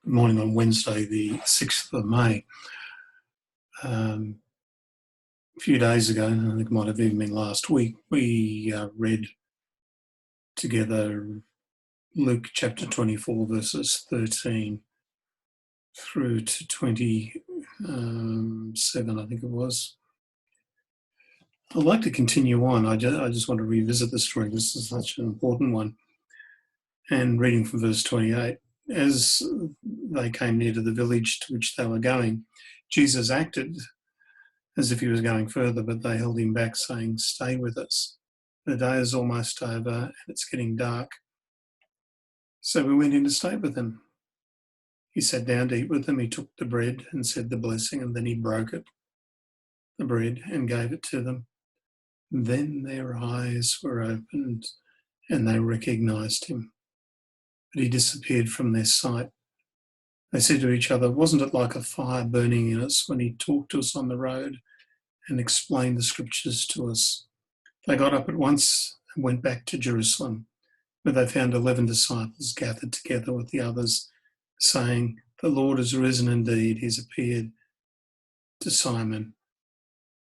morning on Wednesday, the 6th of May. A few days ago, I think it might have even been last week, we read together Luke chapter 24, verses 13 through to 27, I think it was. I'd like to continue on. I just want to revisit the story. This is such an important one. And reading from verse 28, as they came near to the village to which they were going, Jesus acted as if he was going further, but they held him back, saying, "Stay with us. The day is almost over and it's getting dark." So we went in to stay with him. He sat down to eat with them. He took the bread and said the blessing, and then he broke it, the bread, and gave it to them. Then their eyes were opened and they recognized him, but he disappeared from their sight. They said to each other, "Wasn't it like a fire burning in us when he talked to us on the road and explained the scriptures to us?" They got up at once and went back to Jerusalem, where they found 11 disciples gathered together with the others, saying, "The Lord has risen indeed. He's appeared to Simon."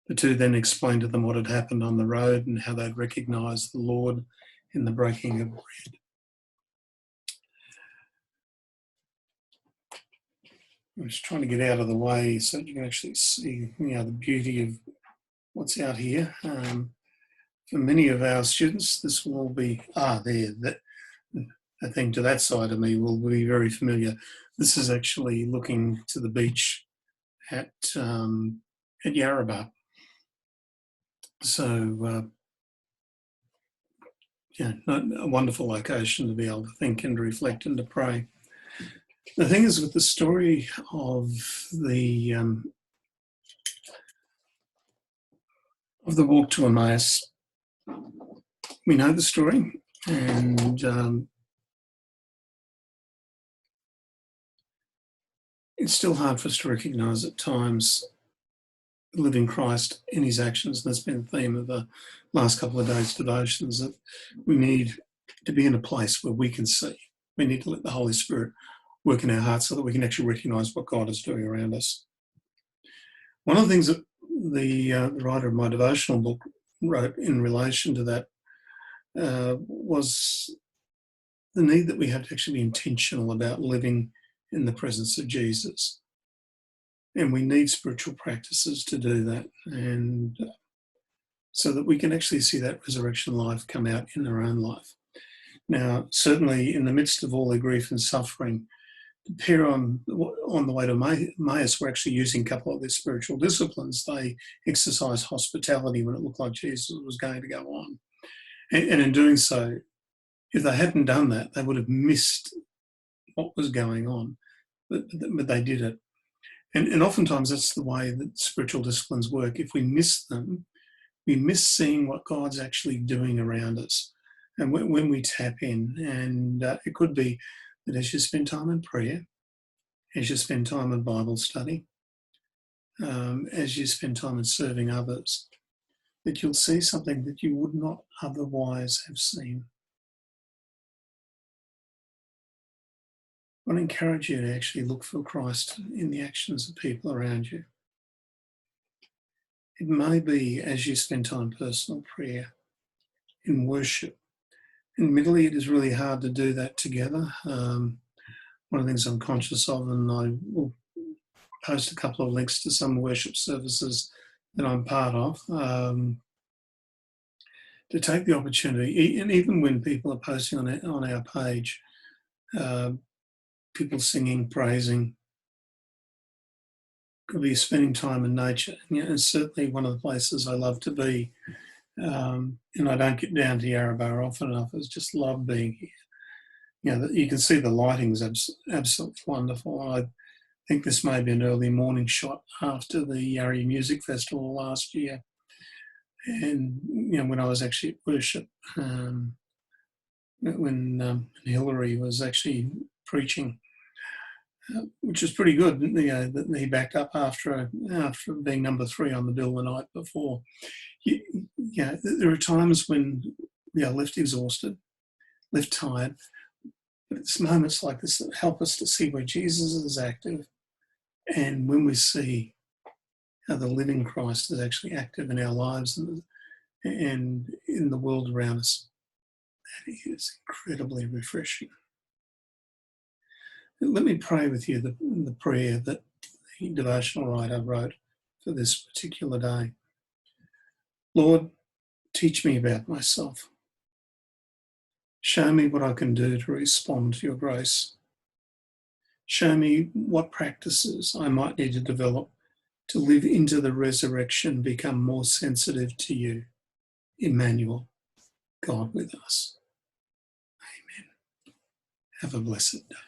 The two then explained to them what had happened on the road and how they'd recognised the Lord in the breaking of bread. I'm just trying to get out of the way so that you can actually see, the beauty of what's out here. For many of our students, this will all be, that thing to that side of me will be very familiar. This is actually looking to the beach at Yarrabah. So, a wonderful location to be able to think and to reflect and to pray. The thing is, with the story of the walk to Emmaus, we know the story, and it's still hard for us to recognise at times the living Christ in his actions. That's been the theme of the last couple of days' devotions, that we need to be in a place where we can see. We need to let the Holy Spirit work in our hearts so that we can actually recognise what God is doing around us. One of the things that the writer of my devotional book wrote in relation to that was the need that we have to actually be intentional about living in the presence of Jesus. And we need spiritual practices to do that, and so that we can actually see that resurrection life come out in our own life. Now, certainly in the midst of all the grief and suffering, the pair on the way to Emmaus were actually using a couple of their spiritual disciplines. They exercised hospitality when it looked like Jesus was going to go on. And in doing so, if they hadn't done that, they would have missed what was going on. But they did it. And oftentimes that's the way that spiritual disciplines work. If we miss them, we miss seeing what God's actually doing around us. And when we tap in, and it could be that as you spend time in prayer, as you spend time in Bible study, as you spend time in serving others, that you'll see something that you would not otherwise have seen. I want to encourage you to actually look for Christ in the actions of people around you. It may be as you spend time in personal prayer, in worship. Admittedly, it is really hard to do that together. One of the things I'm conscious of, and I will post a couple of links to some worship services that I'm part of, to take the opportunity, and even when people are posting on our page, people singing, praising, could be spending time in nature. It's certainly one of the places I love to be. And I don't get down to Yarrabah often enough. I just love being here. You can see the lighting's absolutely wonderful. I think this may be an early morning shot after the Yarra Music Festival last year. And, when I was actually at worship, when Hillary was actually preaching, which was pretty good. That he backed up after being number 3 on the bill the night before. There are times when we are left exhausted, left tired, But it's moments like this that help us to see where Jesus is active, and when we see how the living Christ is actually active in our lives and in the world around us, that is incredibly refreshing. Let me pray with you the prayer that the devotional writer wrote for this particular day. Lord, teach me about myself. Show me what I can do to respond to your grace. Show me what practices I might need to develop to live into the resurrection, become more sensitive to you, Emmanuel, God with us. Amen. Have a blessed day.